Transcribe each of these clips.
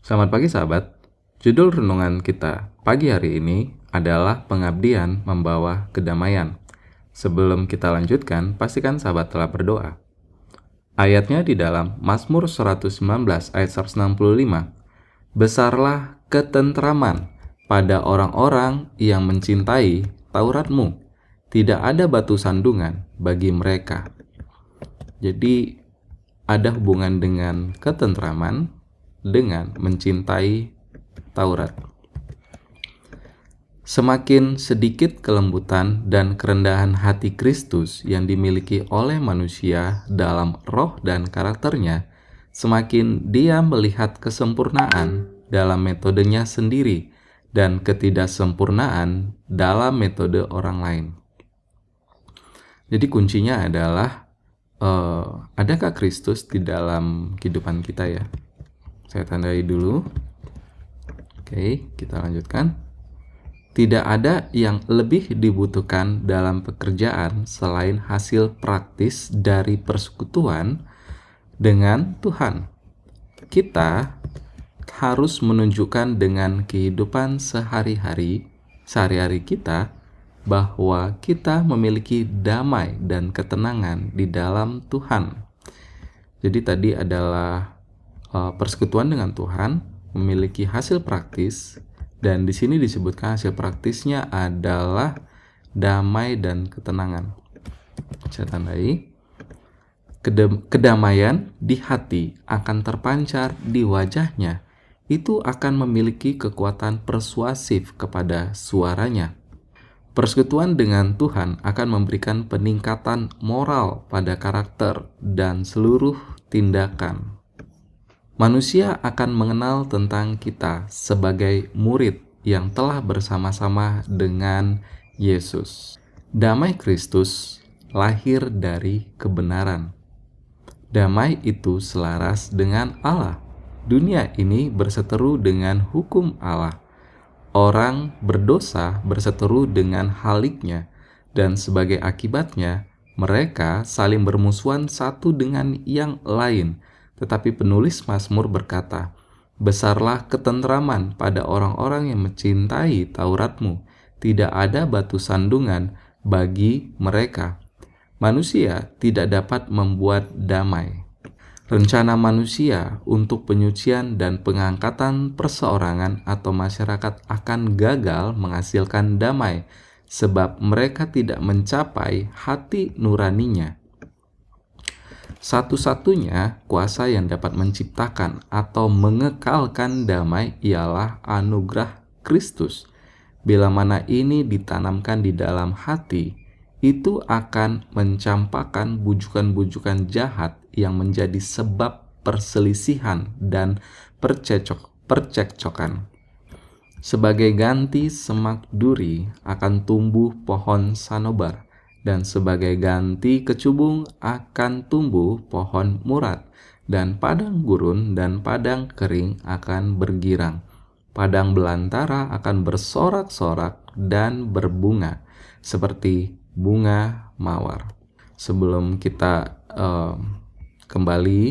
Selamat pagi sahabat. Judul renungan kita pagi hari ini adalah pengabdian membawa kedamaian. Sebelum kita lanjutkan, pastikan sahabat telah berdoa. Ayatnya di dalam Mazmur 119 ayat 165. Besarlah ketentraman pada orang-orang yang mencintai Taurat-Mu. Tidak ada batu sandungan bagi mereka. Jadi ada hubungan dengan ketentraman dengan mencintai Taurat. Semakin sedikit kelembutan dan kerendahan hati Kristus yang dimiliki oleh manusia dalam roh dan karakternya, semakin dia melihat kesempurnaan dalam metodenya sendiri dan ketidaksempurnaan dalam metode orang lain. Jadi kuncinya adalah adakah Kristus di dalam kehidupan kita ya? Saya tandai dulu. Oke, kita lanjutkan. Tidak ada yang lebih dibutuhkan dalam pekerjaan selain hasil praktis dari persekutuan dengan Tuhan. Kita harus menunjukkan dengan kehidupan sehari-hari kita bahwa kita memiliki damai dan ketenangan di dalam Tuhan. Jadi tadi adalah persekutuan dengan Tuhan memiliki hasil praktis, dan di sini disebutkan hasil praktisnya adalah damai dan ketenangan. Saya tandai. Kedamaian di hati akan terpancar di wajahnya. Itu akan memiliki kekuatan persuasif kepada suaranya. Persekutuan dengan Tuhan akan memberikan peningkatan moral pada karakter dan seluruh tindakan. Manusia akan mengenal tentang kita sebagai murid yang telah bersama-sama dengan Yesus. Damai Kristus lahir dari kebenaran. Damai itu selaras dengan Allah. Dunia ini berseteru dengan hukum Allah. Orang berdosa berseteru dengan haliknya, dan sebagai akibatnya, mereka saling bermusuhan satu dengan yang lain. Tetapi penulis Mazmur berkata, besarlah ketentraman pada orang-orang yang mencintai Taurat-Mu. Tidak ada batu sandungan bagi mereka. Manusia tidak dapat membuat damai. Rencana manusia untuk penyucian dan pengangkatan perseorangan atau masyarakat akan gagal menghasilkan damai, sebab mereka tidak mencapai hati nuraninya. Satu-satunya kuasa yang dapat menciptakan atau mengekalkan damai ialah anugerah Kristus. Bila mana ini ditanamkan di dalam hati, itu akan mencampakkan bujukan-bujukan jahat yang menjadi sebab perselisihan dan percekcokan. Sebagai ganti semak duri akan tumbuh pohon sanobar, dan sebagai ganti kecubung akan tumbuh pohon murad, dan padang gurun dan padang kering akan bergirang. Padang belantara akan bersorak-sorak dan berbunga seperti bunga mawar. Sebelum kita kembali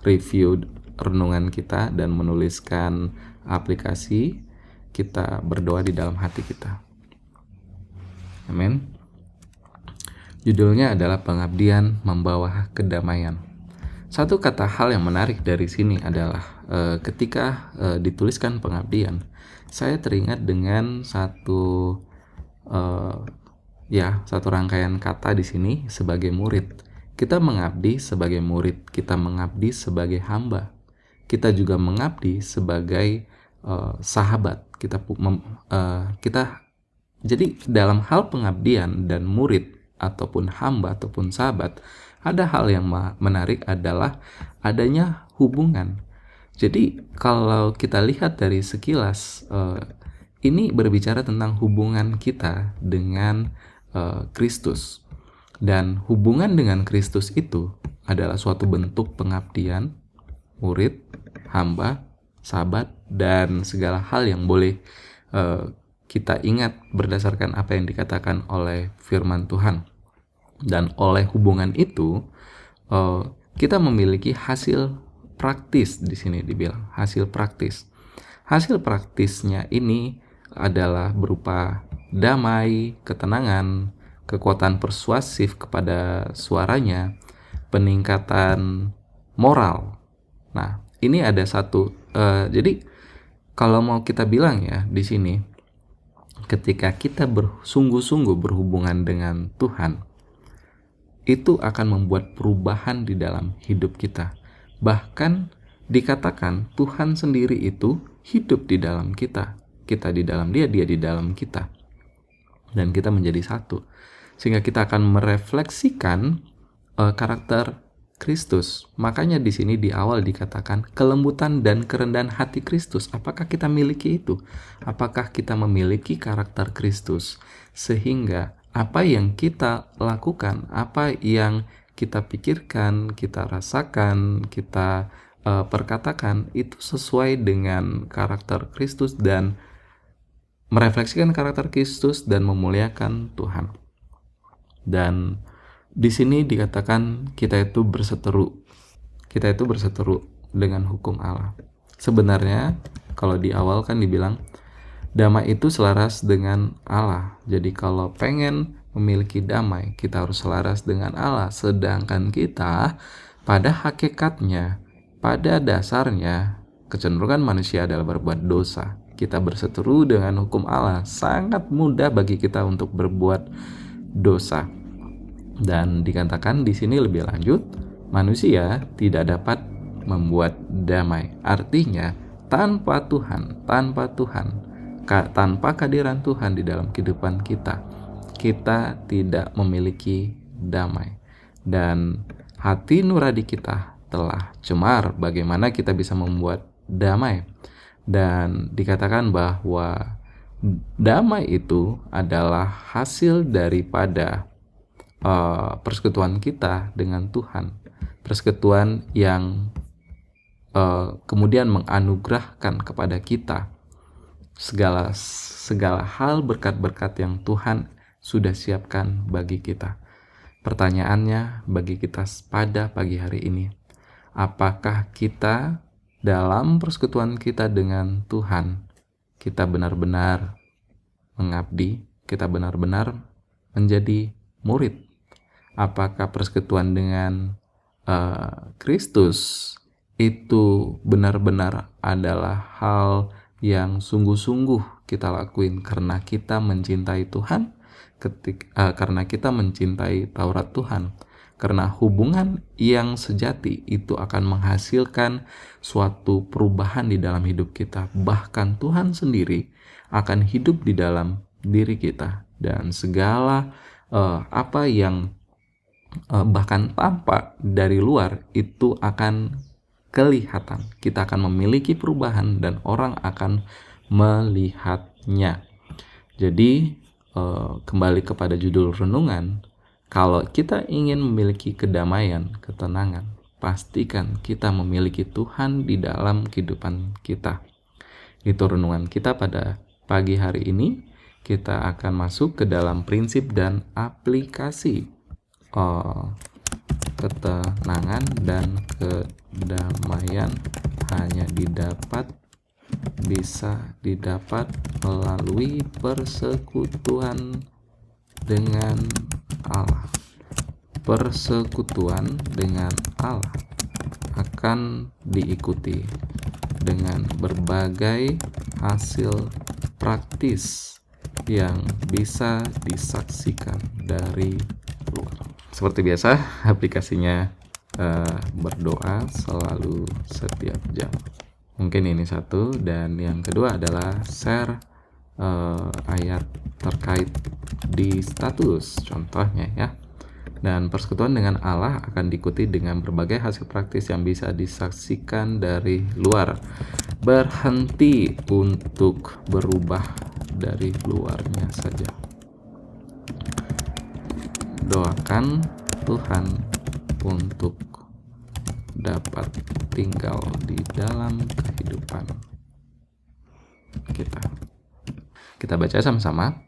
review renungan kita dan menuliskan aplikasi, kita berdoa di dalam hati kita. Amin. Judulnya adalah pengabdian membawa kedamaian. Satu kata hal yang menarik dari sini adalah ketika dituliskan pengabdian, saya teringat dengan satu rangkaian kata di sini sebagai murid. Kita mengabdi sebagai murid, kita mengabdi sebagai hamba, kita juga mengabdi sebagai sahabat. Jadi dalam hal pengabdian dan murid ataupun hamba ataupun sahabat, ada hal yang menarik adalah adanya hubungan. Jadi kalau kita lihat dari sekilas, ini berbicara tentang hubungan kita dengan Kristus. Dan hubungan dengan Kristus itu adalah suatu bentuk pengabdian, murid, hamba, sahabat, dan segala hal yang boleh kita ingat berdasarkan apa yang dikatakan oleh firman Tuhan. Dan oleh hubungan itu, kita memiliki hasil praktis di sini dibilang, hasil praktis. Hasil praktisnya ini adalah berupa damai, ketenangan, kekuatan persuasif kepada suaranya, peningkatan moral. Nah, ini ada satu. Jadi kalau mau kita bilang ya di sini, ketika kita bersungguh-sungguh berhubungan dengan Tuhan, itu akan membuat perubahan di dalam hidup kita. Bahkan dikatakan Tuhan sendiri itu hidup di dalam kita. Kita di dalam Dia, Dia di dalam kita. Dan kita menjadi satu. Sehingga kita akan merefleksikan karakter Kristus. Makanya di sini di awal dikatakan kelembutan dan kerendahan hati Kristus. Apakah kita miliki itu? Apakah kita memiliki karakter Kristus? Sehingga apa yang kita lakukan, apa yang kita pikirkan, kita rasakan, kita perkatakan itu sesuai dengan karakter Kristus dan merefleksikan karakter Kristus dan memuliakan Tuhan. Dan di sini dikatakan kita itu berseteru dengan hukum Allah. Sebenarnya kalau di awal kan dibilang damai itu selaras dengan Allah. Jadi kalau pengen memiliki damai, kita harus selaras dengan Allah. Sedangkan kita pada hakikatnya, pada dasarnya, kecenderungan manusia adalah berbuat dosa. Kita berseteru dengan hukum Allah. Sangat mudah bagi kita untuk berbuat dosa. Dan dikatakan di sini lebih lanjut, manusia tidak dapat membuat damai. Artinya tanpa Tuhan, tanpa kehadiran Tuhan di dalam kehidupan kita, kita tidak memiliki damai. Dan hati nurani kita telah cemar. Bagaimana kita bisa membuat damai? Dan dikatakan bahwa damai itu adalah hasil daripada persekutuan kita dengan Tuhan, persekutuan yang kemudian menganugerahkan kepada kita segala hal berkat-berkat yang Tuhan sudah siapkan bagi kita. Pertanyaannya bagi kita pada pagi hari ini, apakah kita dalam persekutuan kita dengan Tuhan, kita benar-benar mengabdi, kita benar-benar menjadi murid? Apakah persekutuan dengan Kristus itu benar-benar adalah hal yang sungguh-sungguh kita lakuin karena kita mencintai Tuhan, karena kita mencintai Taurat Tuhan? Karena hubungan yang sejati itu akan menghasilkan suatu perubahan di dalam hidup kita. Bahkan Tuhan sendiri akan hidup di dalam diri kita, dan segala apa yang bahkan tampak dari luar itu akan kelihatan. Kita akan memiliki perubahan dan orang akan melihatnya. Jadi kembali kepada judul renungan, kalau kita ingin memiliki kedamaian, ketenangan, pastikan kita memiliki Tuhan di dalam kehidupan kita. Itu renungan kita pada pagi hari ini. Kita akan masuk ke dalam prinsip dan aplikasi ketenangan dan kedamaian hanya bisa didapat melalui persekutuan dengan Allah. Persekutuan dengan Allah akan diikuti dengan berbagai hasil praktis yang bisa disaksikan dari luar. Seperti biasa, aplikasinya berdoa selalu setiap jam. Mungkin ini satu, dan yang kedua adalah share ayat terkait di status, contohnya ya. Dan persekutuan dengan Allah akan diikuti dengan berbagai hasil praktis yang bisa disaksikan dari luar. Berhenti untuk berubah dari luarnya saja. Doakan Tuhan untuk dapat tinggal di dalam kehidupan kita. Kita baca sama-sama.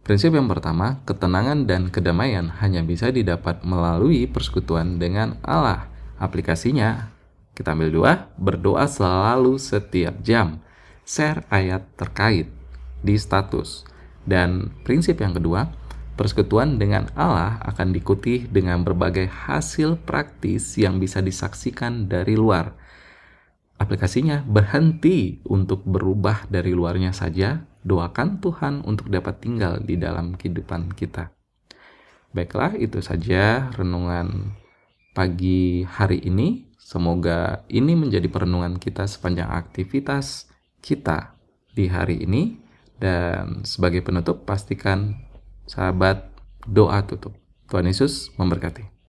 Prinsip yang pertama, ketenangan dan kedamaian hanya bisa didapat melalui persekutuan dengan Allah. Aplikasinya Kita ambil 2, berdoa selalu setiap jam. Share ayat terkait di status. Dan prinsip yang kedua, persekutuan dengan Allah akan diikuti dengan berbagai hasil praktis yang bisa disaksikan dari luar. Aplikasinya, berhenti untuk berubah dari luarnya saja, doakan Tuhan untuk dapat tinggal di dalam kehidupan kita. Baiklah, itu saja renungan pagi hari ini. Semoga ini menjadi perenungan kita sepanjang aktivitas kita di hari ini. Dan sebagai penutup, pastikan sahabat doa tutup. Tuhan Yesus memberkati.